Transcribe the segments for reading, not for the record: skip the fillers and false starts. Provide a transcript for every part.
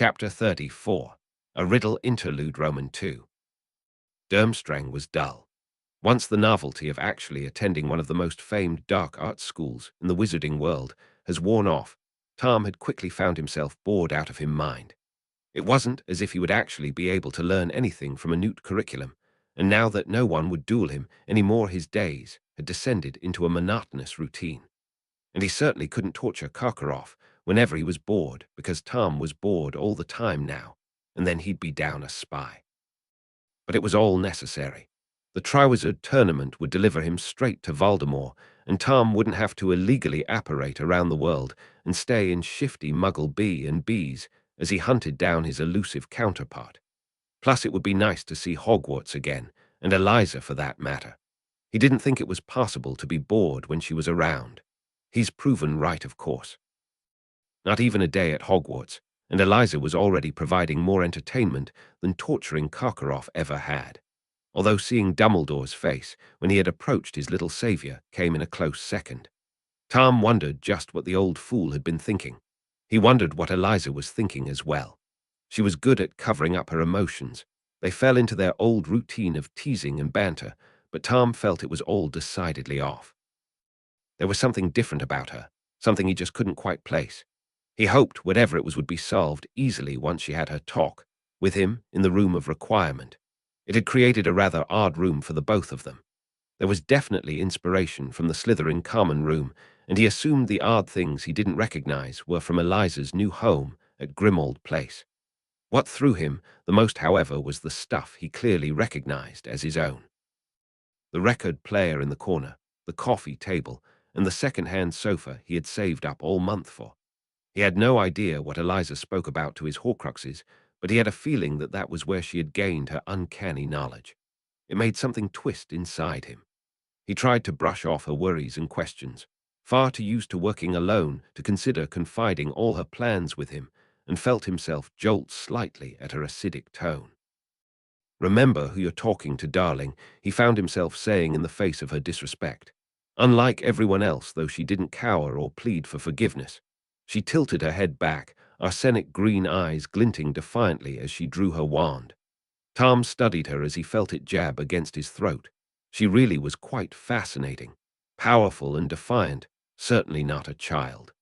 Chapter 34. A Riddle Interlude Roman 2. Durmstrang was dull. Once the novelty of actually attending one of the most famed dark arts schools in the wizarding world has worn off, Tom had quickly found himself bored out of his mind. It wasn't as if he would actually be able to learn anything from a Newt curriculum, and now that no one would duel him any more, his days had descended into a monotonous routine. And he certainly couldn't torture Karkaroff whenever he was bored, because Tom was bored all the time now, and then he'd be down a spy. But it was all necessary. The Triwizard Tournament would deliver him straight to Voldemort, and Tom wouldn't have to illegally apparate around the world and stay in shifty Muggle B and Bs as he hunted down his elusive counterpart. Plus, it would be nice to see Hogwarts again, and Eliza for that matter. He didn't think it was possible to be bored when she was around. He's proven right, of course. Not even a day at Hogwarts, and Eliza was already providing more entertainment than torturing Karkaroff ever had. Although seeing Dumbledore's face when he had approached his little savior came in a close second. Tom wondered just what the old fool had been thinking. He wondered what Eliza was thinking as well. She was good at covering up her emotions. They fell into their old routine of teasing and banter, but Tom felt it was all decidedly off. There was something different about her, something he just couldn't quite place. He hoped whatever it was would be solved easily once she had her talk with him in the room of requirement. It had created a rather odd room for the both of them. There was definitely inspiration from the Slytherin common room, and he assumed the odd things he didn't recognize were from Eliza's new home at Grimmauld Place. What threw him the most, however, was the stuff he clearly recognized as his own. The record player in the corner, the coffee table, and the second-hand sofa he had saved up all month for. He had no idea what Eliza spoke about to his Horcruxes, but he had a feeling that that was where she had gained her uncanny knowledge. It made something twist inside him. He tried to brush off her worries and questions, far too used to working alone to consider confiding all her plans with him, and felt himself jolt slightly at her acidic tone. "Remember who you're talking to, darling," he found himself saying in the face of her disrespect. Unlike everyone else, though she didn't cower or plead for forgiveness, she tilted her head back, arsenic green eyes glinting defiantly as she drew her wand. Tom studied her as he felt it jab against his throat. She really was quite fascinating, powerful and defiant, certainly not a child.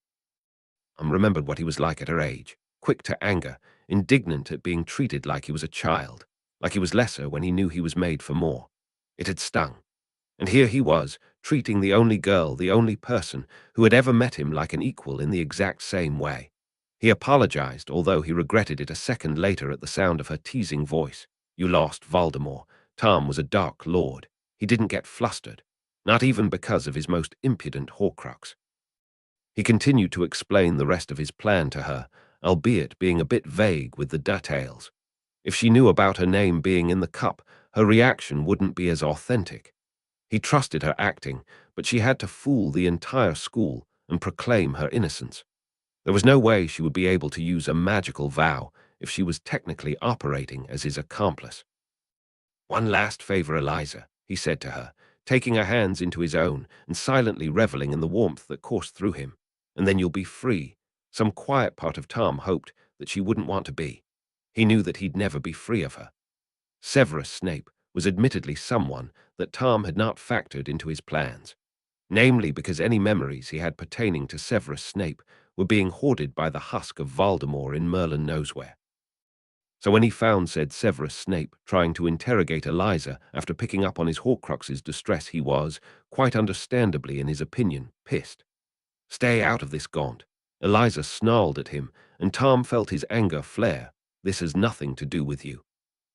Tom remembered what he was like at her age, quick to anger, indignant at being treated like he was a child, like he was lesser when he knew he was made for more. It had stung. And here he was, treating the only girl, the only person who had ever met him like an equal in the exact same way. He apologized, although he regretted it a second later at the sound of her teasing voice. "You lost, Voldemort. Tom was a Dark Lord. He didn't get flustered, not even because of his most impudent Horcrux." He continued to explain the rest of his plan to her, albeit being a bit vague with the details. If she knew about her name being in the cup, her reaction wouldn't be as authentic. He trusted her acting, but she had to fool the entire school and proclaim her innocence. There was no way she would be able to use a magical vow if she was technically operating as his accomplice. "One last favor, Eliza," he said to her, taking her hands into his own and silently reveling in the warmth that coursed through him. "And then you'll be free." Some quiet part of Tom hoped that she wouldn't want to be. He knew that he'd never be free of her. Severus Snape was admittedly someone that Tom had not factored into his plans, namely because any memories he had pertaining to Severus Snape were being hoarded by the husk of Voldemort in Merlin knows where. So when he found said Severus Snape trying to interrogate Eliza after picking up on his Horcrux's distress, he was, quite understandably in his opinion, pissed. "Stay out of this, Gaunt." Eliza snarled at him, and Tom felt his anger flare. "This has nothing to do with you."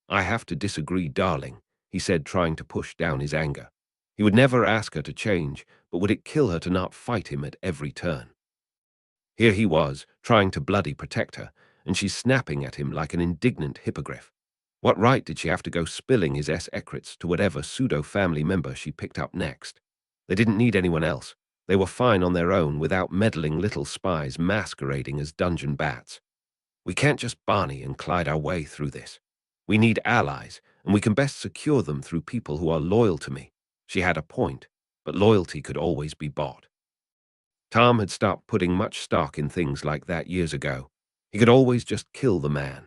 "I have to disagree, darling," he said, trying to push down his anger. He would never ask her to change, but would it kill her to not fight him at every turn? Here he was, trying to bloody protect her, and she's snapping at him like an indignant hippogriff. What right did she have to go spilling his secrets to whatever pseudo-family member she picked up next? They didn't need anyone else. They were fine on their own without meddling little spies masquerading as dungeon bats. "We can't just Barney and Clyde our way through this. We need allies, and we can best secure them through people who are loyal to me." She had a point, but loyalty could always be bought. Tom had stopped putting much stock in things like that years ago. He could always just kill the man.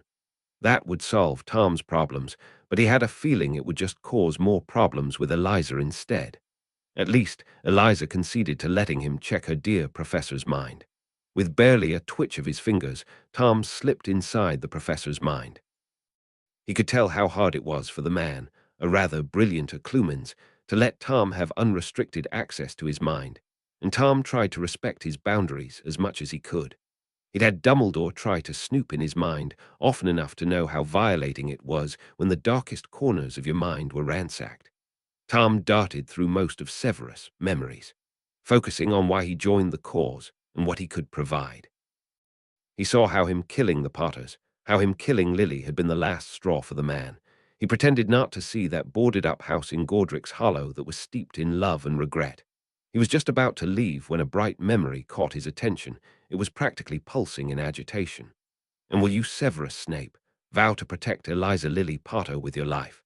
That would solve Tom's problems, but he had a feeling it would just cause more problems with Eliza instead. At least, Eliza conceded to letting him check her dear professor's mind. With barely a twitch of his fingers, Tom slipped inside the professor's mind. He could tell how hard it was for the man, a rather brilliant Occlumens, to let Tom have unrestricted access to his mind, and Tom tried to respect his boundaries as much as he could. He'd had Dumbledore try to snoop in his mind often enough to know how violating it was when the darkest corners of your mind were ransacked. Tom darted through most of Severus' memories, focusing on why he joined the cause and what he could provide. He saw how him killing the Potters, how him killing Lily had been the last straw for the man. He pretended not to see that boarded-up house in Godric's Hollow that was steeped in love and regret. He was just about to leave when a bright memory caught his attention. It was practically pulsing in agitation. "And will you, Severus Snape, vow to protect Eliza Lily Potter with your life?"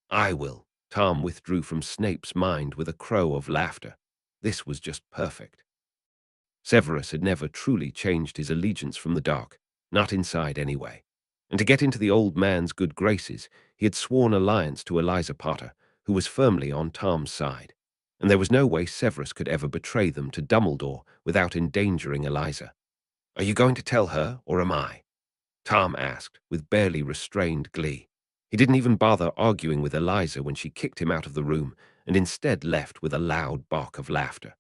"I will." Tom withdrew from Snape's mind with a crow of laughter. This was just perfect. Severus had never truly changed his allegiance from the dark, not inside anyway. And to get into the old man's good graces, he had sworn alliance to Eliza Potter, who was firmly on Tom's side. And there was no way Severus could ever betray them to Dumbledore without endangering Eliza. "Are you going to tell her, or am I?" Tom asked, with barely restrained glee. He didn't even bother arguing with Eliza when she kicked him out of the room, and instead left with a loud bark of laughter.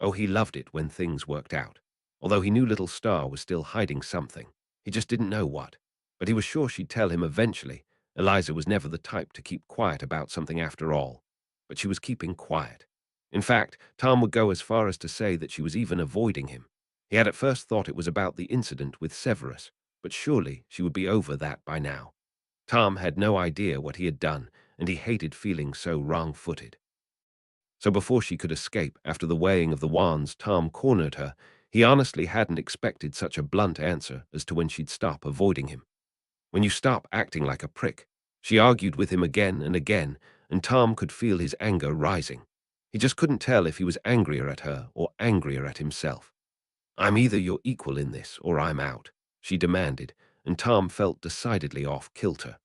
Oh, he loved it when things worked out. Although he knew little Star was still hiding something. He just didn't know what. But he was sure she'd tell him eventually. Eliza was never the type to keep quiet about something after all. But she was keeping quiet. In fact, Tom would go as far as to say that she was even avoiding him. He had at first thought it was about the incident with Severus, but surely she would be over that by now. Tom had no idea what he had done, and he hated feeling so wrong-footed. So before she could escape after the weighing of the wands, Tom cornered her. He honestly hadn't expected such a blunt answer as to when she'd stop avoiding him. "When you stop acting like a prick." She argued with him again and again, and Tom could feel his anger rising. He just couldn't tell if he was angrier at her or angrier at himself. "I'm either your equal in this or I'm out," she demanded, and Tom felt decidedly off kilter.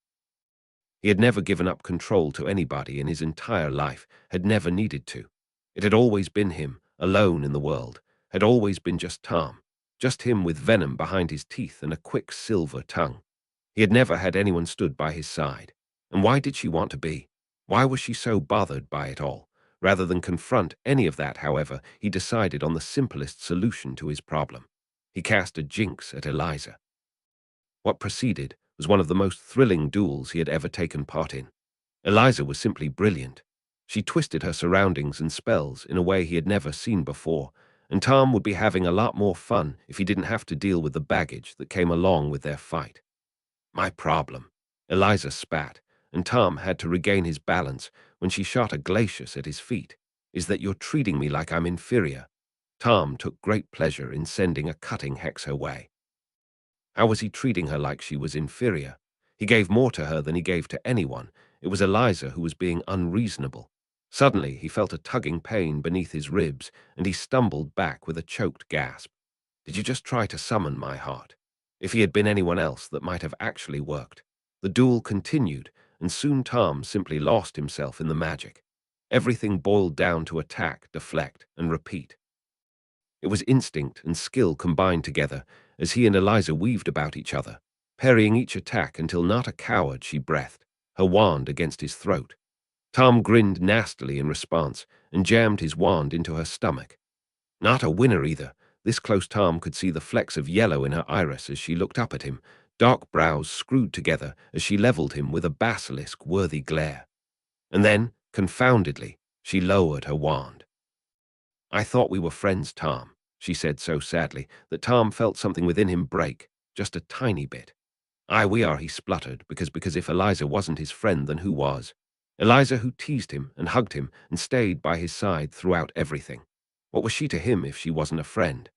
He had never given up control to anybody in his entire life, had never needed to. It had always been him, alone in the world, had always been just Tom, just him with venom behind his teeth and a quick silver tongue. He had never had anyone stood by his side. And why did she want to be? Why was she so bothered by it all? Rather than confront any of that, however, he decided on the simplest solution to his problem. He cast a jinx at Eliza. What proceeded was one of the most thrilling duels he had ever taken part in. Eliza was simply brilliant. She twisted her surroundings and spells in a way he had never seen before, and Tom would be having a lot more fun if he didn't have to deal with the baggage that came along with their fight. "My problem," Eliza spat, and Tom had to regain his balance when she shot a glacius at his feet, "is that you're treating me like I'm inferior." Tom took great pleasure in sending a cutting hex her way. How was he treating her like she was inferior? He gave more to her than he gave to anyone. It was Eliza who was being unreasonable. Suddenly, he felt a tugging pain beneath his ribs, and he stumbled back with a choked gasp. "Did you just try to summon my heart?" If he had been anyone else, that might have actually worked. The duel continued, and soon Tom simply lost himself in the magic. Everything boiled down to attack, deflect, and repeat. It was instinct and skill combined together as he and Eliza weaved about each other, parrying each attack until not a coward she breathed, her wand against his throat. Tom grinned nastily in response and jammed his wand into her stomach. Not a winner either. This close Tom could see the flecks of yellow in her iris as she looked up at him, dark brows screwed together as she leveled him with a basilisk-worthy glare. And then, confoundedly, she lowered her wand. "I thought we were friends, Tom," she said so sadly that Tom felt something within him break, just a tiny bit. "Aye, we are," he spluttered, because if Eliza wasn't his friend, then who was? Eliza, who teased him and hugged him and stayed by his side throughout everything. What was she to him if she wasn't a friend?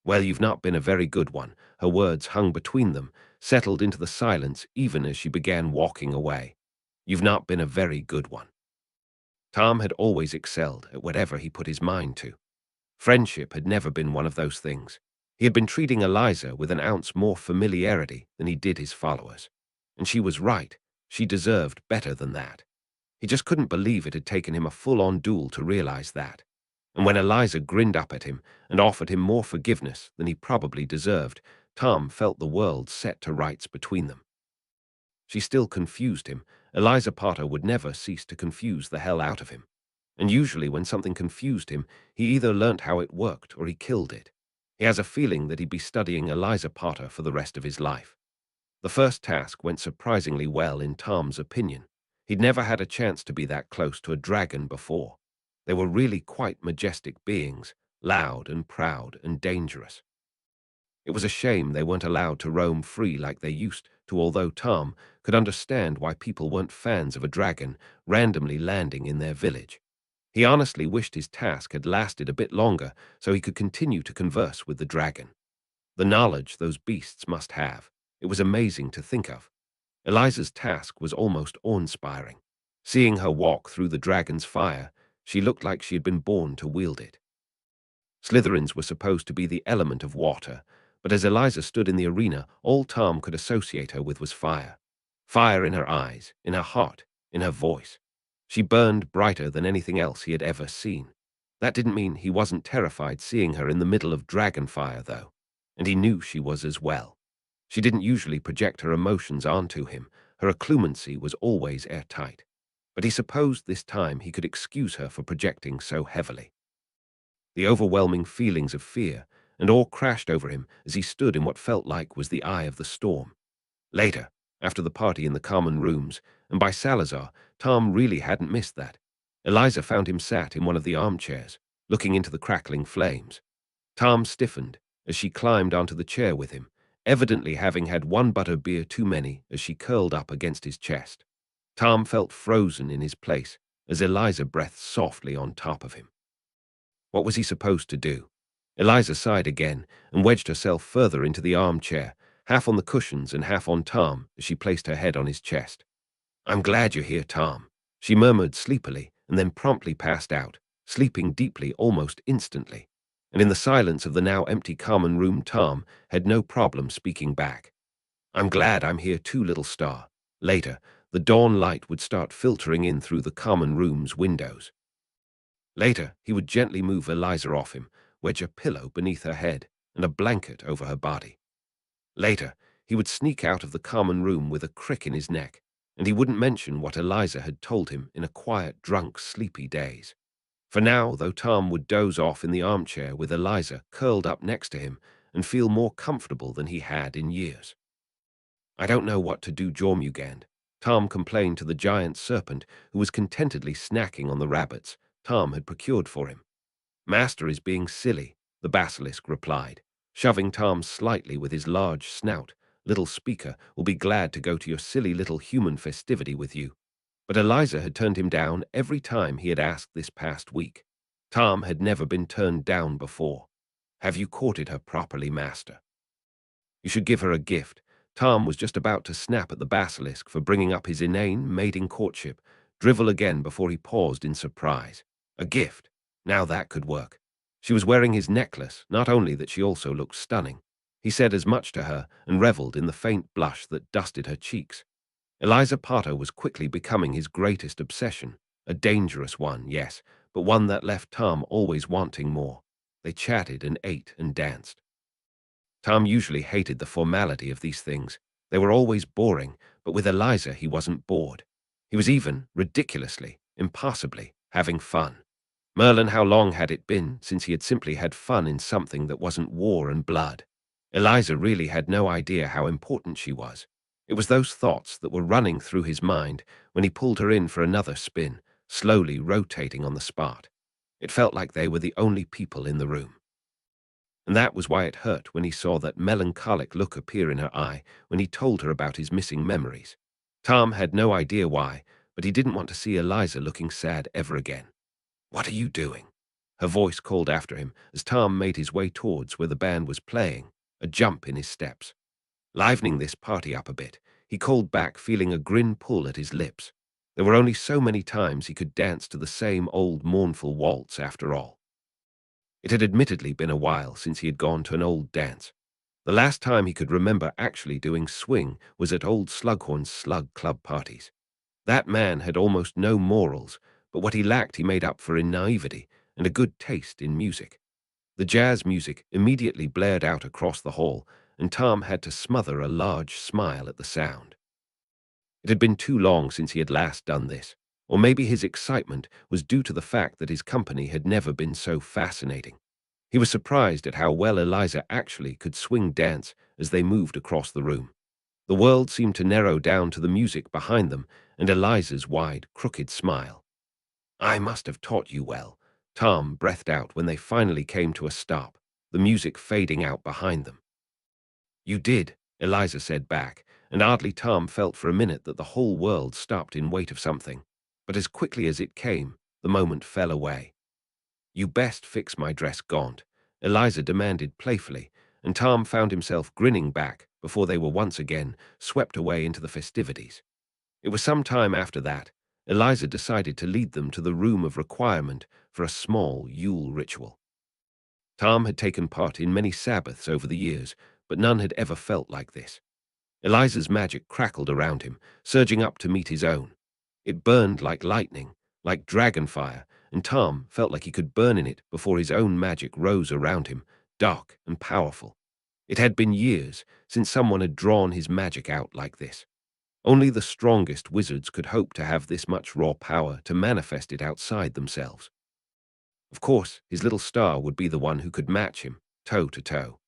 "Well, you've not been a very good one." Her words hung between them, settled into the silence even as she began walking away. "You've not been a very good one." Tom had always excelled at whatever he put his mind to. Friendship had never been one of those things. He had been treating Eliza with an ounce more familiarity than he did his followers. And she was right. She deserved better than that. He just couldn't believe it had taken him a full-on duel to realize that. And when Eliza grinned up at him and offered him more forgiveness than he probably deserved, Tom felt the world set to rights between them. She still confused him. Eliza Potter would never cease to confuse the hell out of him. And usually when something confused him, he either learnt how it worked or he killed it. He has a feeling that he'd be studying Eliza Potter for the rest of his life. The first task went surprisingly well in Tom's opinion. He'd never had a chance to be that close to a dragon before. They were really quite majestic beings, loud and proud and dangerous. It was a shame they weren't allowed to roam free like they used to, although Tom could understand why people weren't fans of a dragon randomly landing in their village. He honestly wished his task had lasted a bit longer so he could continue to converse with the dragon. The knowledge those beasts must have. It was amazing to think of. Eliza's task was almost awe-inspiring. Seeing her walk through the dragon's fire, she looked like she had been born to wield it. Slytherins were supposed to be the element of water, but as Eliza stood in the arena, all Tom could associate her with was fire. Fire in her eyes, in her heart, in her voice. She burned brighter than anything else he had ever seen. That didn't mean he wasn't terrified seeing her in the middle of dragon fire, though, and he knew she was as well. She didn't usually project her emotions onto him. Her occlumency was always airtight. But he supposed this time he could excuse her for projecting so heavily. The overwhelming feelings of fear and awe crashed over him as he stood in what felt like was the eye of the storm. Later, after the party in the common rooms, and by Salazar, Tom really hadn't missed that. Eliza found him sat in one of the armchairs, looking into the crackling flames. Tom stiffened as she climbed onto the chair with him, evidently having had one butterbeer too many as she curled up against his chest. Tom felt frozen in his place as Eliza breathed softly on top of him. What was he supposed to do? Eliza sighed again and wedged herself further into the armchair, half on the cushions and half on Tom as she placed her head on his chest. "I'm glad you're here, Tom," she murmured sleepily and then promptly passed out, sleeping deeply almost instantly. And in the silence of the now empty common room, Tom had no problem speaking back. "I'm glad I'm here too, little star." Later, the dawn light would start filtering in through the common room's windows. Later, he would gently move Eliza off him, wedge a pillow beneath her head and a blanket over her body. Later, he would sneak out of the common room with a crick in his neck, and he wouldn't mention what Eliza had told him in a quiet, drunk, sleepy daze. For now, though, Tom would doze off in the armchair with Eliza curled up next to him and feel more comfortable than he had in years. "I don't know what to do, Jormungand," Tom complained to the giant serpent who was contentedly snacking on the rabbits Tom had procured for him. "Master is being silly," the basilisk replied, shoving Tom slightly with his large snout. "Little speaker will be glad to go to your silly little human festivity with you." But Eliza had turned him down every time he had asked this past week. Tom had never been turned down before. "Have you courted her properly, master?" "You should give her a gift." Tom was just about to snap at the basilisk for bringing up his inane mating courtship, drivel again before he paused in surprise. A gift? Now that could work. She was wearing his necklace, not only that she also looked stunning. He said as much to her and reveled in the faint blush that dusted her cheeks. Eliza Potter was quickly becoming his greatest obsession. A dangerous one, yes, but one that left Tom always wanting more. They chatted and ate and danced. Tom usually hated the formality of these things. They were always boring, but with Eliza he wasn't bored. He was even, ridiculously, impossibly, having fun. Merlin, how long had it been since he had simply had fun in something that wasn't war and blood? Eliza really had no idea how important she was. It was those thoughts that were running through his mind when he pulled her in for another spin, slowly rotating on the spot. It felt like they were the only people in the room. And that was why it hurt when he saw that melancholic look appear in her eye when he told her about his missing memories. Tom had no idea why, but he didn't want to see Eliza looking sad ever again. "What are you doing?" Her voice called after him as Tom made his way towards where the band was playing, a jump in his steps. Livening this party up a bit, he called back, feeling a grin pull at his lips. There were only so many times he could dance to the same old mournful waltz after all. It had admittedly been a while since he had gone to an old dance. The last time he could remember actually doing swing was at old Slughorn's slug club parties. That man had almost no morals, but what he lacked he made up for in naivety and a good taste in music. The jazz music immediately blared out across the hall, and Tom had to smother a large smile at the sound. It had been too long since he had last done this, or maybe his excitement was due to the fact that his company had never been so fascinating. He was surprised at how well Eliza actually could swing dance as they moved across the room. The world seemed to narrow down to the music behind them and Eliza's wide, crooked smile. "I must have taught you well," Tom breathed out when they finally came to a stop, the music fading out behind them. "You did," Eliza said back, and oddly Tom felt for a minute that the whole world stopped in wait of something. But as quickly as it came, the moment fell away. "You best fix my dress gaunt," Eliza demanded playfully, and Tom found himself grinning back before they were once again swept away into the festivities. It was some time after that, Eliza decided to lead them to the room of requirement for a small Yule ritual. Tom had taken part in many Sabbaths over the years, but none had ever felt like this. Eliza's magic crackled around him, surging up to meet his own. It burned like lightning, like dragon fire, and Tom felt like he could burn in it before his own magic rose around him, dark and powerful. It had been years since someone had drawn his magic out like this. Only the strongest wizards could hope to have this much raw power to manifest it outside themselves. Of course, his little star would be the one who could match him, toe to toe.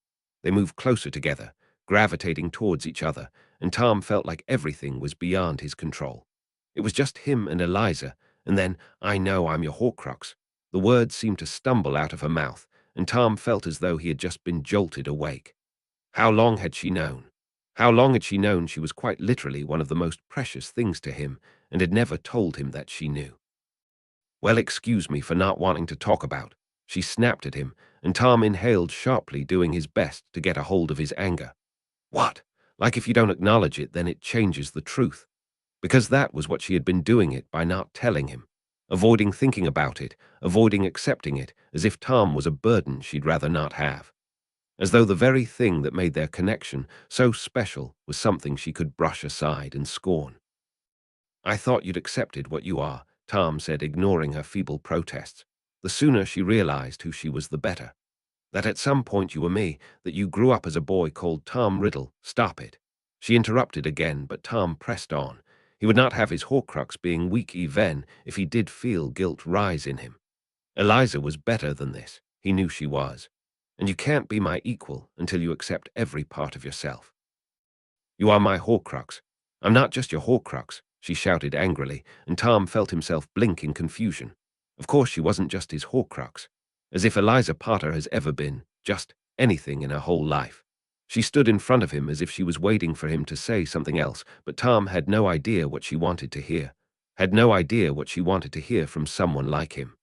They moved closer together, gravitating towards each other, and Tom felt like everything was beyond his control. It was just him and Eliza, and then, "I know I'm your Horcrux." The words seemed to stumble out of her mouth, and Tom felt as though he had just been jolted awake. How long had she known? How long had she known she was quite literally one of the most precious things to him, and had never told him that she knew? "Well, excuse me for not wanting to talk about," she snapped at him, and Tom inhaled sharply, doing his best to get a hold of his anger. "What? Like if you don't acknowledge it, then it changes the truth." Because that was what she had been doing it by not telling him, avoiding thinking about it, avoiding accepting it, as if Tom was a burden she'd rather not have. As though the very thing that made their connection so special was something she could brush aside and scorn. "I thought you'd accepted what you are," Tom said, ignoring her feeble protests. The sooner she realized who she was, the better. "That at some point you were me, that you grew up as a boy called Tom Riddle." "Stop it." She interrupted again, but Tom pressed on. He would not have his Horcrux being weak even if he did feel guilt rise in him. Eliza was better than this. He knew she was. And you can't be my equal until you accept every part of yourself. "You are my Horcrux." "I'm not just your Horcrux," she shouted angrily, and Tom felt himself blink in confusion. Of course she wasn't just his Horcrux. As if Eliza Potter has ever been just anything in her whole life. She stood in front of him as if she was waiting for him to say something else, but Tom had no idea what she wanted to hear. Had no idea what she wanted to hear from someone like him.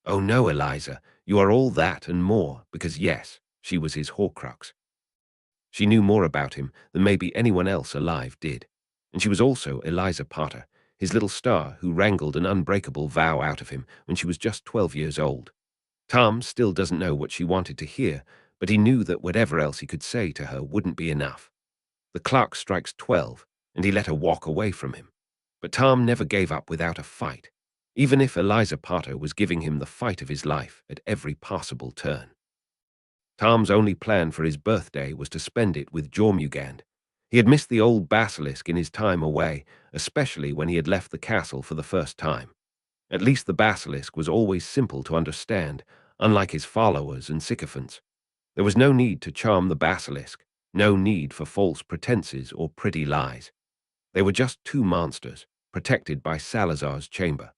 "Oh no, Eliza, you are all that and more," because yes, she was his Horcrux. She knew more about him than maybe anyone else alive did. And she was also Eliza Potter, his little star who wrangled an unbreakable vow out of him when she was just 12 years old. Tom still doesn't know what she wanted to hear, but he knew that whatever else he could say to her wouldn't be enough. The clock strikes 12, and he let her walk away from him. But Tom never gave up without a fight, even if Eliza Potter was giving him the fight of his life at every possible turn. Tom's only plan for his birthday was to spend it with Jormungand. He had missed the old basilisk in his time away, especially when he had left the castle for the first time. At least the basilisk was always simple to understand, unlike his followers and sycophants. There was no need to charm the basilisk, no need for false pretenses or pretty lies. They were just two monsters, protected by Salazar's chamber.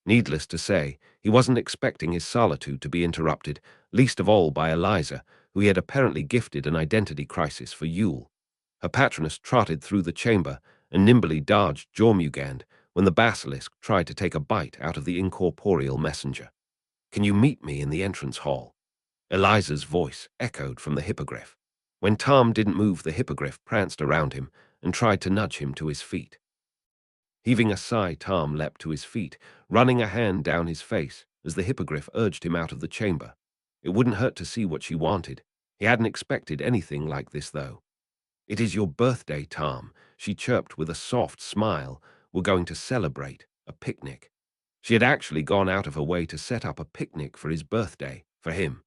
Needless to say, he wasn't expecting his solitude to be interrupted, least of all by Eliza, who he had apparently gifted an identity crisis for Yule. Her patroness trotted through the chamber and nimbly dodged Jormungand when the basilisk tried to take a bite out of the incorporeal messenger. "Can you meet me in the entrance hall?" Eliza's voice echoed from the hippogriff. When Tom didn't move, the hippogriff pranced around him and tried to nudge him to his feet. Heaving a sigh, Tom leapt to his feet, running a hand down his face as the hippogriff urged him out of the chamber. It wouldn't hurt to see what she wanted. He hadn't expected anything like this, though. "It is your birthday, Tom," she chirped with a soft smile. "We're going to celebrate a picnic." She had actually gone out of her way to set up a picnic for his birthday, for him.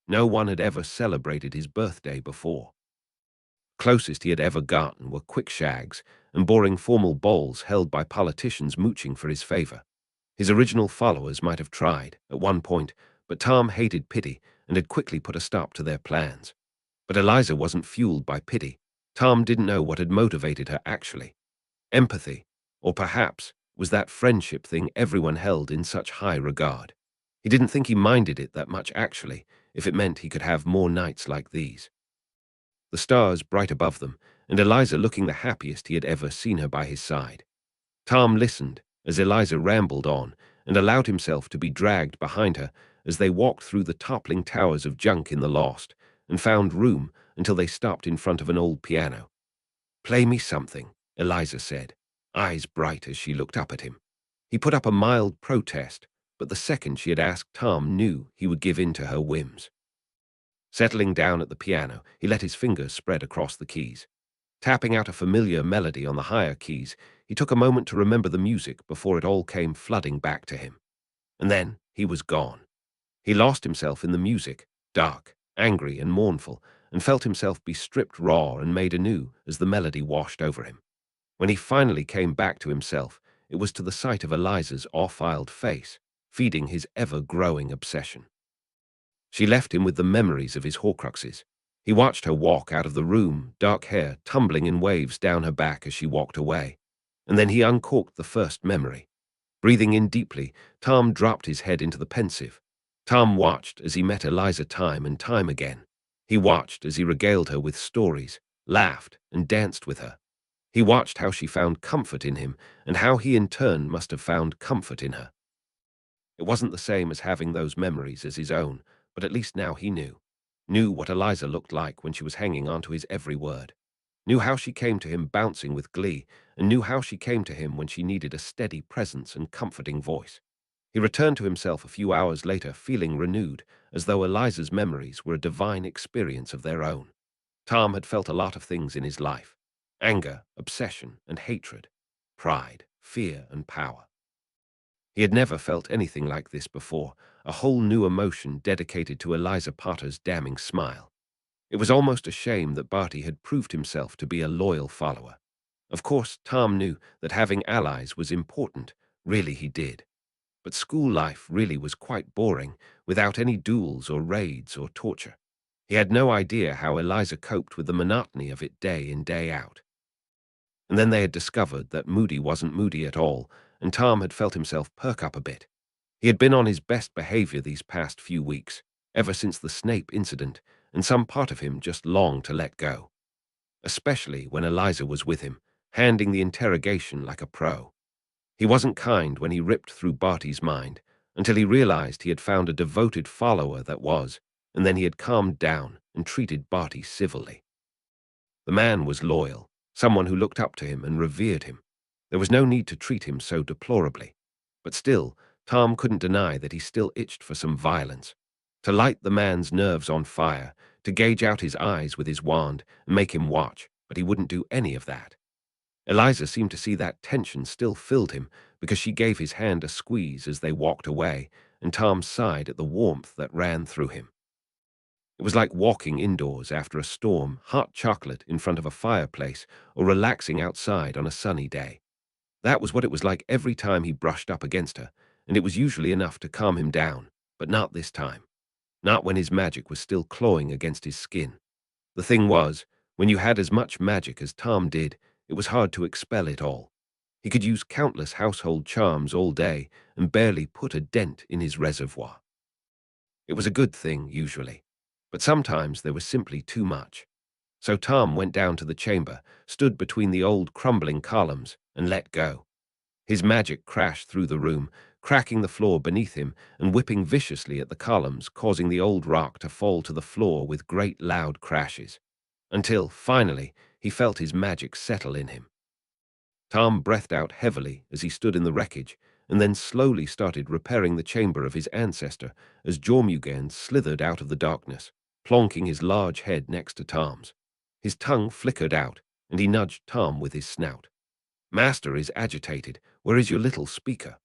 No one had ever celebrated his birthday before. Closest he had ever gotten were quick shags and boring formal balls held by politicians mooching for his favor. His original followers might have tried, at one point, but Tom hated pity and had quickly put a stop to their plans. But Eliza wasn't fueled by pity. Tom didn't know what had motivated her actually. Empathy, or perhaps was that friendship thing everyone held in such high regard. He didn't think he minded it that much actually, if it meant he could have more nights like these. The stars bright above them, and Eliza looking the happiest he had ever seen her by his side. Tom listened as Eliza rambled on and allowed himself to be dragged behind her as they walked through the toppling towers of junk in the lost and found room until they stopped in front of an old piano. "Play me something," Eliza said, eyes bright as she looked up at him. He put up a mild protest, but the second she had asked, Tom knew he would give in to her whims. Settling down at the piano, he let his fingers spread across the keys. Tapping out a familiar melody on the higher keys, he took a moment to remember the music before it all came flooding back to him. And then he was gone. He lost himself in the music, dark, angry, and mournful, and felt himself be stripped raw and made anew as the melody washed over him. When he finally came back to himself, it was to the sight of Eliza's off-filed face, feeding his ever-growing obsession. She left him with the memories of his Horcruxes. He watched her walk out of the room, dark hair tumbling in waves down her back as she walked away. And then he uncorked the first memory. Breathing in deeply, Tom dropped his head into the pensive. Tom watched as he met Eliza time and time again. He watched as he regaled her with stories, laughed, and danced with her. He watched how she found comfort in him and how he in turn must have found comfort in her. It wasn't the same as having those memories as his own, but at least now he knew what Eliza looked like when she was hanging onto his every word, knew how she came to him bouncing with glee, and knew how she came to him when she needed a steady presence and comforting voice. He returned to himself a few hours later feeling renewed, as though Eliza's memories were a divine experience of their own. Tom had felt a lot of things in his life: anger, obsession, and hatred, pride, fear, and power. He had never felt anything like this before, a whole new emotion dedicated to Eliza Potter's damning smile. It was almost a shame that Barty had proved himself to be a loyal follower. Of course, Tom knew that having allies was important, really he did. But school life really was quite boring, without any duels or raids or torture. He had no idea how Eliza coped with the monotony of it day in, day out. And then they had discovered that Moody wasn't Moody at all, and Tom had felt himself perk up a bit. He had been on his best behavior these past few weeks, ever since the Snape incident, and some part of him just longed to let go. Especially when Eliza was with him, handling the interrogation like a pro. He wasn't kind when he ripped through Barty's mind, until he realized he had found a devoted follower that was, and then he had calmed down and treated Barty civilly. The man was loyal, someone who looked up to him and revered him. There was no need to treat him so deplorably. But still, Tom couldn't deny that he still itched for some violence. To light the man's nerves on fire, to gauge out his eyes with his wand and make him watch, but he wouldn't do any of that. Eliza seemed to see that tension still filled him because she gave his hand a squeeze as they walked away, and Tom sighed at the warmth that ran through him. It was like walking indoors after a storm, hot chocolate in front of a fireplace, or relaxing outside on a sunny day. That was what it was like every time he brushed up against her, and it was usually enough to calm him down, but not this time. Not when his magic was still clawing against his skin. The thing was, when you had as much magic as Tom did, it was hard to expel it all. He could use countless household charms all day and barely put a dent in his reservoir. It was a good thing, usually, but sometimes there was simply too much. So Tom went down to the chamber, stood between the old crumbling columns, and let go. His magic crashed through the room, cracking the floor beneath him and whipping viciously at the columns, causing the old rock to fall to the floor with great loud crashes, until, finally, he felt his magic settle in him. Tom breathed out heavily as he stood in the wreckage, and then slowly started repairing the chamber of his ancestor as Jormungand slithered out of the darkness, plonking his large head next to Tom's. His tongue flickered out, and he nudged Tom with his snout. "Master is agitated. Where is your little speaker?"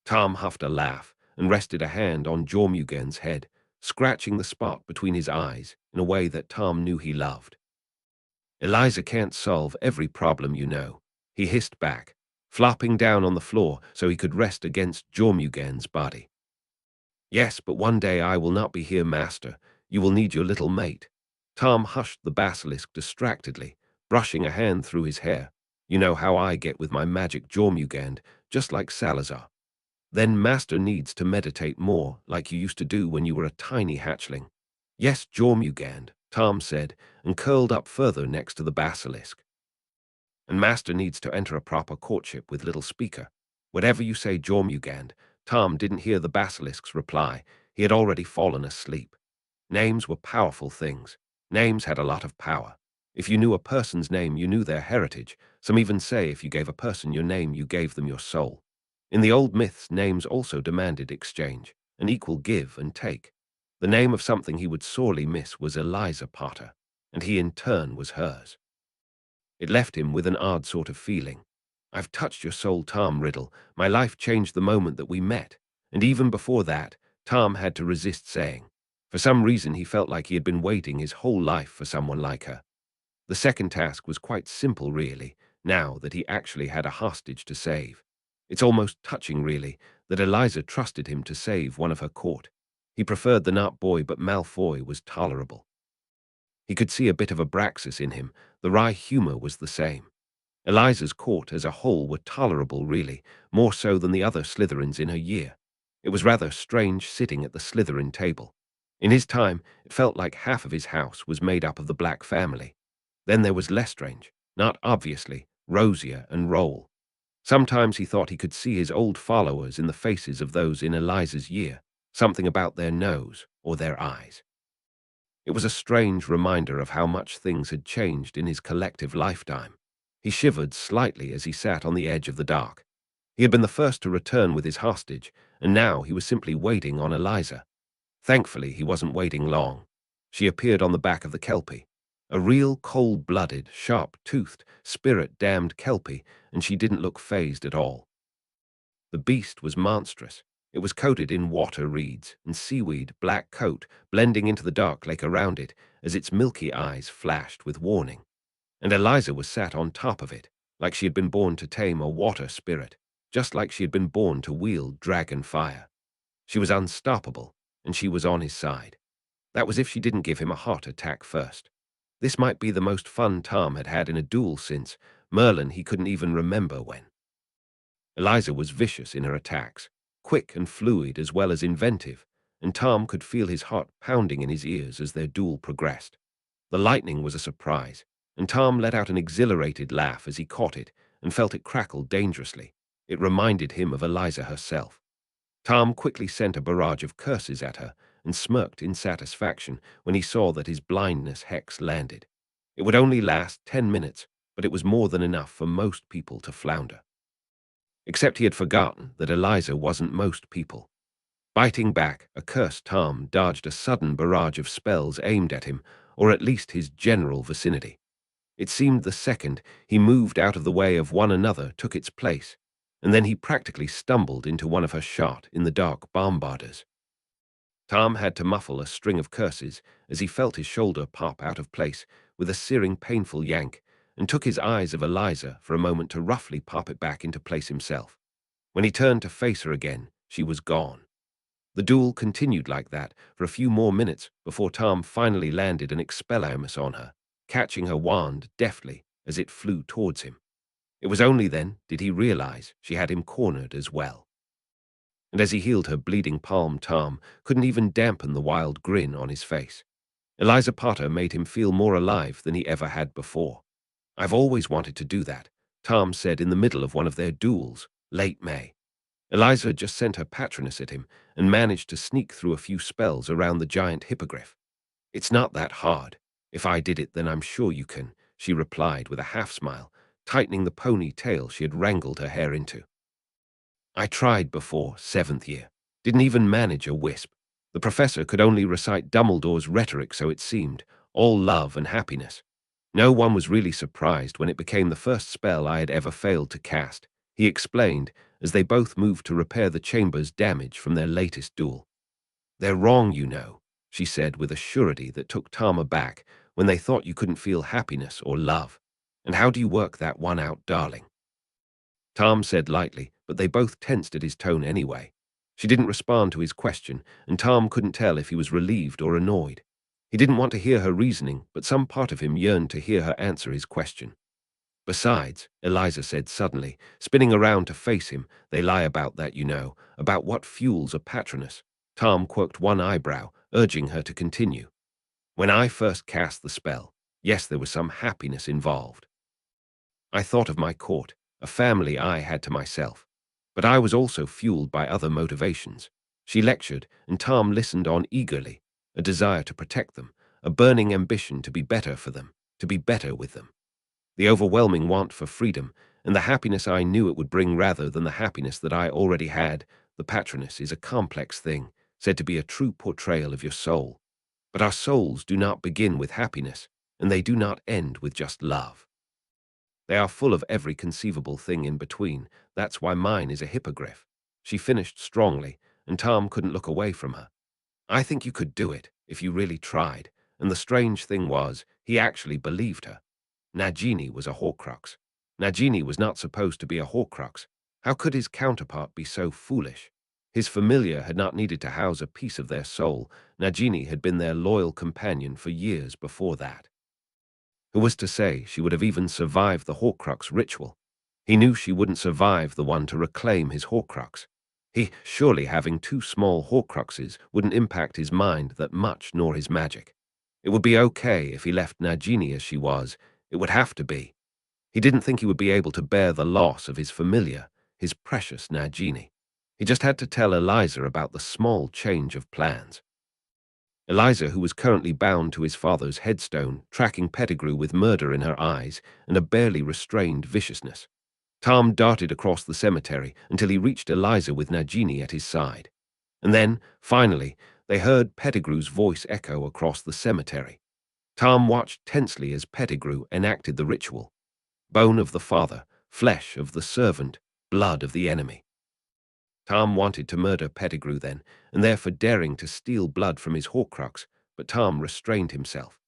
Tom huffed a laugh and rested a hand on Jormungand's head, scratching the spot between his eyes in a way that Tom knew he loved. "Eliza can't solve every problem, you know," he hissed back, flopping down on the floor so he could rest against Jormungand's body. "Yes, but one day I will not be here, master. You will need your little mate." Tom hushed the basilisk distractedly, brushing a hand through his hair. "You know how I get with my magic Jormungand, just like Salazar. Then master needs to meditate more, like you used to do when you were a tiny hatchling." "Yes, Jormungand," Tom said, and curled up further next to the basilisk. "And master needs to enter a proper courtship with little speaker." "Whatever you say, Jormungand." Tom didn't hear the basilisk's reply. He had already fallen asleep. Names were powerful things. Names had a lot of power. If you knew a person's name, you knew their heritage. Some even say if you gave a person your name, you gave them your soul. In the old myths, names also demanded exchange, an equal give and take. The name of something he would sorely miss was Eliza Potter, and he in turn was hers. It left him with an odd sort of feeling. "I've touched your soul, Tom Riddle. My life changed the moment that we met." And even before that, Tom had to resist saying. For some reason, he felt like he had been waiting his whole life for someone like her. The second task was quite simple, really, now that he actually had a hostage to save. It's almost touching, really, that Eliza trusted him to save one of her court. He preferred the Nut Boy, but Malfoy was tolerable. He could see a bit of Abraxas in him. The wry humor was the same. Eliza's court as a whole were tolerable, really, more so than the other Slytherins in her year. It was rather strange sitting at the Slytherin table. In his time, it felt like half of his house was made up of the Black family. Then there was Lestrange, not obviously, Rosier and Roll. Sometimes he thought he could see his old followers in the faces of those in Eliza's year, something about their nose or their eyes. It was a strange reminder of how much things had changed in his collective lifetime. He shivered slightly as he sat on the edge of the dark. He had been the first to return with his hostage, and now he was simply waiting on Eliza. Thankfully, he wasn't waiting long. She appeared on the back of the Kelpie. A real cold-blooded, sharp-toothed, spirit-damned Kelpie, and she didn't look fazed at all. The beast was monstrous. It was coated in water reeds and seaweed black coat blending into the dark lake around it as its milky eyes flashed with warning. And Eliza was sat on top of it, like she had been born to tame a water spirit, just like she had been born to wield dragon fire. She was unstoppable, and she was on his side. That was if she didn't give him a heart attack first. This might be the most fun Tom had had in a duel since Merlin he couldn't even remember when. Eliza was vicious in her attacks, quick and fluid as well as inventive, and Tom could feel his heart pounding in his ears as their duel progressed. The lightning was a surprise, and Tom let out an exhilarated laugh as he caught it and felt it crackle dangerously. It reminded him of Eliza herself. Tom quickly sent a barrage of curses at her and smirked in satisfaction when he saw that his blindness hex landed. It would only last 10 minutes, but it was more than enough for most people to flounder. Except he had forgotten that Eliza wasn't most people. Biting back, accursed Tom dodged a sudden barrage of spells aimed at him, or at least his general vicinity. It seemed the second he moved out of the way of one another took its place, and then he practically stumbled into one of her shot in the dark bombarders. Tom had to muffle a string of curses as he felt his shoulder pop out of place with a searing, painful yank, and took his eyes of Eliza for a moment to roughly pop it back into place himself. When he turned to face her again, she was gone. The duel continued like that for a few more minutes before Tom finally landed an Expelliarmus on her, catching her wand deftly as it flew towards him. It was only then did he realize she had him cornered as well. And as he healed her bleeding palm, Tom couldn't even dampen the wild grin on his face. Eliza Potter made him feel more alive than he ever had before. "I've always wanted to do that," Tom said in the middle of one of their duels, late May. Eliza had just sent her patroness at him and managed to sneak through a few spells around the giant hippogriff. "It's not that hard. If I did it, then I'm sure you can," she replied with a half-smile, tightening the pony tail she had wrangled her hair into. I tried before, 7th year. Didn't even manage a wisp. The professor could only recite Dumbledore's rhetoric, so it seemed, all love and happiness. No one was really surprised when it became the first spell I had ever failed to cast, he explained, as they both moved to repair the chamber's damage from their latest duel. They're wrong, you know, she said with a surety that took Tom aback when they thought you couldn't feel happiness or love. And how do you work that one out, darling? Tom said lightly, but they both tensed at his tone anyway. She didn't respond to his question, and Tom couldn't tell if he was relieved or annoyed. He didn't want to hear her reasoning, but some part of him yearned to hear her answer his question. Besides, Eliza said suddenly, spinning around to face him, they lie about that, you know, about what fuels a patroness. Tom quirked one eyebrow, urging her to continue. When I first cast the spell, yes, there was some happiness involved. I thought of my court, a family I had to myself. But I was also fueled by other motivations. She lectured, and Tom listened on eagerly, a desire to protect them, a burning ambition to be better for them, to be better with them. The overwhelming want for freedom, and the happiness I knew it would bring rather than the happiness that I already had. The patroness is a complex thing, said to be a true portrayal of your soul. But our souls do not begin with happiness, and they do not end with just love. They are full of every conceivable thing in between. That's why mine is a hippogriff. She finished strongly, and Tom couldn't look away from her. I think you could do it, if you really tried, and the strange thing was, he actually believed her. Nagini was a Horcrux. Nagini was not supposed to be a Horcrux. How could his counterpart be so foolish? His familiar had not needed to house a piece of their soul. Nagini had been their loyal companion for years before that. Who was to say she would have even survived the Horcrux ritual? He knew she wouldn't survive the one to reclaim his Horcrux. Surely having two small Horcruxes wouldn't impact his mind that much, nor his magic. It would be okay if he left Nagini as she was. It would have to be. He didn't think he would be able to bear the loss of his familiar, his precious Nagini. He just had to tell Eliza about the small change of plans. Eliza, who was currently bound to his father's headstone, tracking Pettigrew with murder in her eyes and a barely restrained viciousness. Tom darted across the cemetery until he reached Eliza with Nagini at his side. And then, finally, they heard Pettigrew's voice echo across the cemetery. Tom watched tensely as Pettigrew enacted the ritual. Bone of the father, flesh of the servant, blood of the enemy. Tom wanted to murder Pettigrew then, and therefore daring to steal blood from his Horcrux, but Tom restrained himself.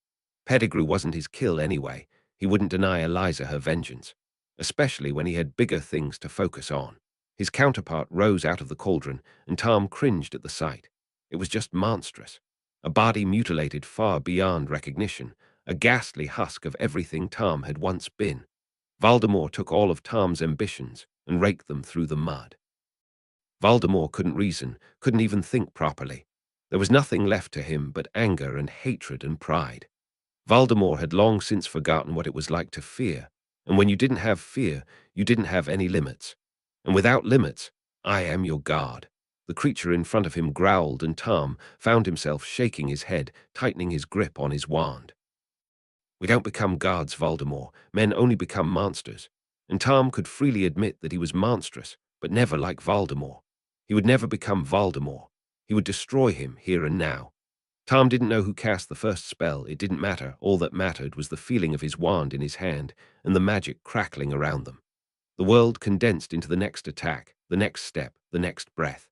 Pettigrew wasn't his kill anyway. He wouldn't deny Eliza her vengeance, especially when he had bigger things to focus on. His counterpart rose out of the cauldron, and Tom cringed at the sight. It was just monstrous. A body mutilated far beyond recognition, a ghastly husk of everything Tom had once been. Voldemort took all of Tom's ambitions and raked them through the mud. Voldemort couldn't reason, couldn't even think properly. There was nothing left to him but anger and hatred and pride. Voldemort had long since forgotten what it was like to fear, and when you didn't have fear, you didn't have any limits. And without limits, I am your god. The creature in front of him growled, and Tom found himself shaking his head, tightening his grip on his wand. We don't become gods, Voldemort. Men only become monsters. And Tom could freely admit that he was monstrous, but never like Voldemort. He would never become Voldemort. He would destroy him here and now. Tom didn't know who cast the first spell. It didn't matter. All that mattered was the feeling of his wand in his hand and the magic crackling around them. The world condensed into the next attack, the next step, the next breath.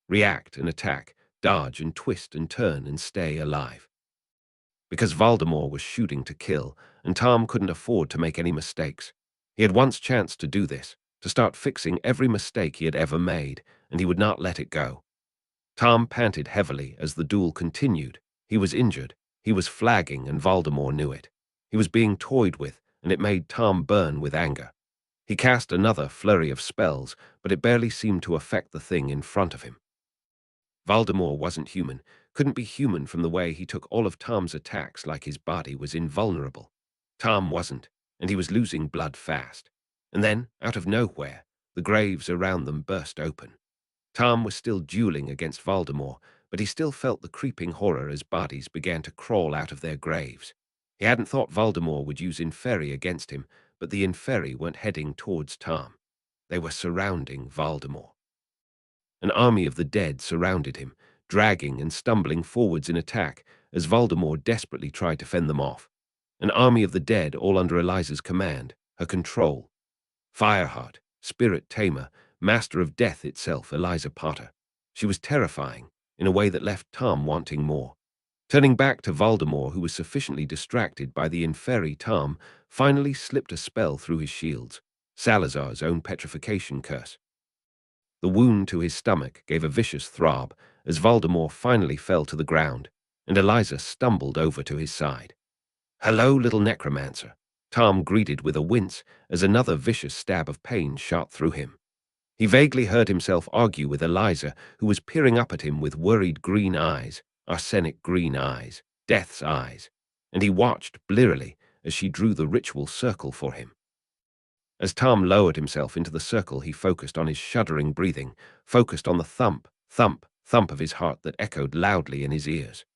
React and attack, dodge and twist and turn and stay alive. Because Voldemort was shooting to kill, and Tom couldn't afford to make any mistakes. He had once chanced to do this, to start fixing every mistake he had ever made, and he would not let it go. Tom panted heavily as the duel continued. He was injured. He was flagging, and Voldemort knew it. He was being toyed with, and it made Tom burn with anger. He cast another flurry of spells, but it barely seemed to affect the thing in front of him. Voldemort wasn't human, couldn't be human from the way he took all of Tom's attacks like his body was invulnerable. Tom wasn't, and he was losing blood fast. And then, out of nowhere, the graves around them burst open. Tom was still dueling against Voldemort, but he still felt the creeping horror as bodies began to crawl out of their graves. He hadn't thought Voldemort would use Inferi against him, but the Inferi weren't heading towards Tom. They were surrounding Voldemort. An army of the dead surrounded him, dragging and stumbling forwards in attack as Voldemort desperately tried to fend them off. An army of the dead all under Eliza's command, her control. Fireheart, spirit tamer, master of death itself, Eliza Potter. She was terrifying, in a way that left Tom wanting more. Turning back to Voldemort, who was sufficiently distracted by the inferi, Tom finally slipped a spell through his shields, Salazar's own petrification curse. The wound to his stomach gave a vicious throb as Voldemort finally fell to the ground, and Eliza stumbled over to his side. "Hello, little necromancer," Tom greeted with a wince as another vicious stab of pain shot through him. He vaguely heard himself argue with Eliza, who was peering up at him with worried green eyes, arsenic green eyes, death's eyes, and he watched blearily as she drew the ritual circle for him. As Tom lowered himself into the circle, he focused on his shuddering breathing, focused on the thump, thump, thump of his heart that echoed loudly in his ears.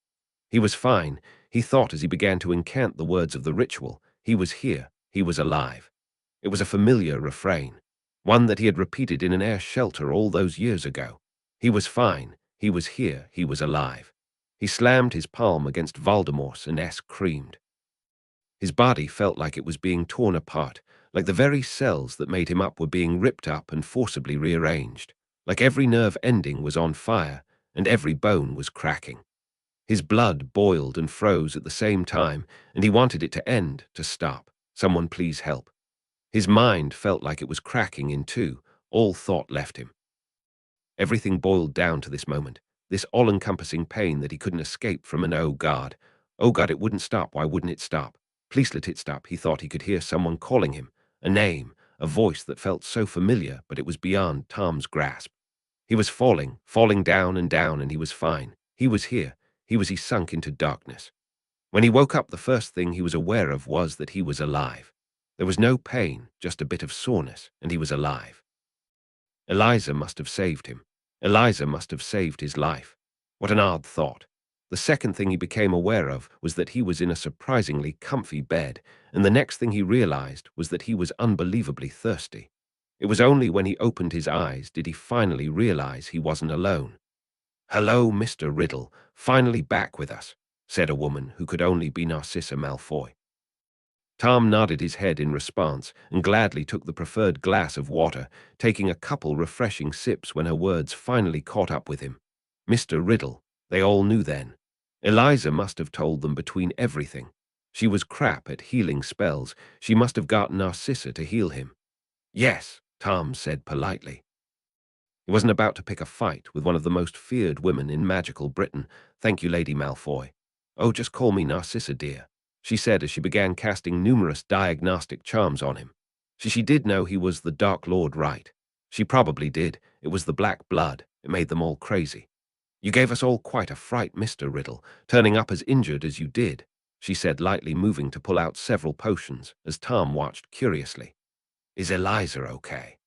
He was fine, he thought as he began to incant the words of the ritual. He was here, he was alive. It was a familiar refrain, one that he had repeated in an air shelter all those years ago. He was fine, he was here, he was alive. He slammed his palm against Voldemort's and screamed. His body felt like it was being torn apart, like the very cells that made him up were being ripped up and forcibly rearranged, like every nerve ending was on fire and every bone was cracking. His blood boiled and froze at the same time, and he wanted it to end, to stop. Someone please help. His mind felt like it was cracking in two. All thought left him. Everything boiled down to this moment, this all-encompassing pain that he couldn't escape from, and oh God, it wouldn't stop. Why wouldn't it stop? Please let it stop. He thought he could hear someone calling him, a name, a voice that felt so familiar, but it was beyond Tom's grasp. He was falling down, and he was fine. He was here. He sunk into darkness. When he woke up, the first thing he was aware of was that he was alive. There was no pain, just a bit of soreness, and he was alive. Eliza must have saved him. Eliza must have saved his life. What an odd thought. The second thing he became aware of was that he was in a surprisingly comfy bed, and the next thing he realized was that he was unbelievably thirsty. It was only when he opened his eyes did he finally realize he wasn't alone. "Hello, Mr. Riddle, finally back with us," said a woman who could only be Narcissa Malfoy. Tom nodded his head in response and gladly took the preferred glass of water, taking a couple refreshing sips when her words finally caught up with him. Mr. Riddle, they all knew then. Eliza must have told them between everything. She was crap at healing spells. She must have gotten Narcissa to heal him. "Yes," Tom said politely. He wasn't about to pick a fight with one of the most feared women in magical Britain. "Thank you, Lady Malfoy." "Oh, just call me Narcissa, dear," she said as she began casting numerous diagnostic charms on him. She did know he was the Dark Lord, right? She probably did. It was the black blood. It made them all crazy. "You gave us all quite a fright, Mr. Riddle, turning up as injured as you did," she said, lightly moving to pull out several potions as Tom watched curiously. "Is Eliza okay?"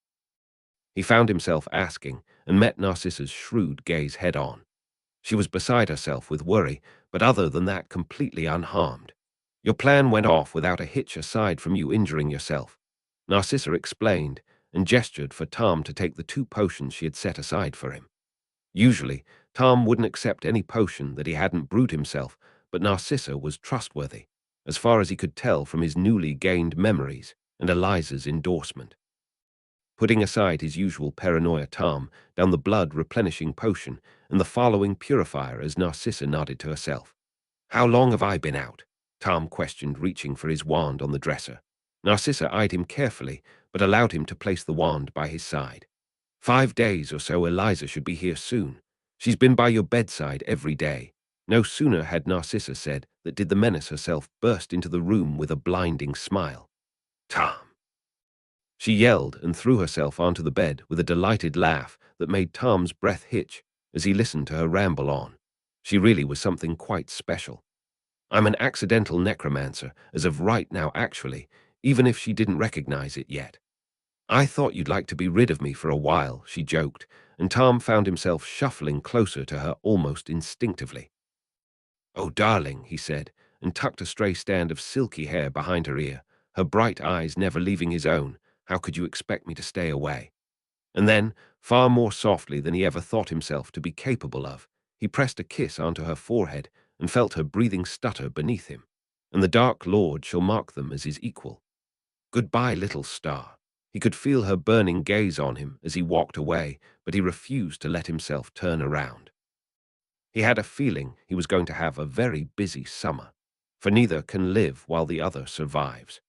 He found himself asking, and met Narcissa's shrewd gaze head-on. She was beside herself with worry, but other than that completely unharmed. "Your plan went off without a hitch aside from you injuring yourself," Narcissa explained, and gestured for Tom to take the 2 potions she had set aside for him. Usually, Tom wouldn't accept any potion that he hadn't brewed himself, but Narcissa was trustworthy, as far as he could tell from his newly gained memories and Eliza's endorsement. Putting aside his usual paranoia, Tom down the blood-replenishing potion and the following purifier as Narcissa nodded to herself. "How long have I been out?" Tom questioned, reaching for his wand on the dresser. Narcissa eyed him carefully, but allowed him to place the wand by his side. 5 days or so. Eliza should be here soon. She's been by your bedside every day." No sooner had Narcissa said that did the menace herself burst into the room with a blinding smile. "Tom!" She yelled and threw herself onto the bed with a delighted laugh that made Tom's breath hitch as he listened to her ramble on. She really was something quite special. "I'm an accidental necromancer, as of right now actually, even if she didn't recognize it yet. I thought you'd like to be rid of me for a while," she joked, and Tom found himself shuffling closer to her almost instinctively. "Oh, darling," he said, and tucked a stray strand of silky hair behind her ear, her bright eyes never leaving his own. "How could you expect me to stay away?" And then, Far more softly than he ever thought himself to be capable of, he pressed a kiss onto her forehead and felt her breathing stutter beneath him. And the Dark Lord shall mark them as his equal. Goodbye, little star. He could feel her burning gaze on him as he walked away, but he refused to let himself turn around. He had a feeling he was going to have a very busy summer, for neither can live while the other survives.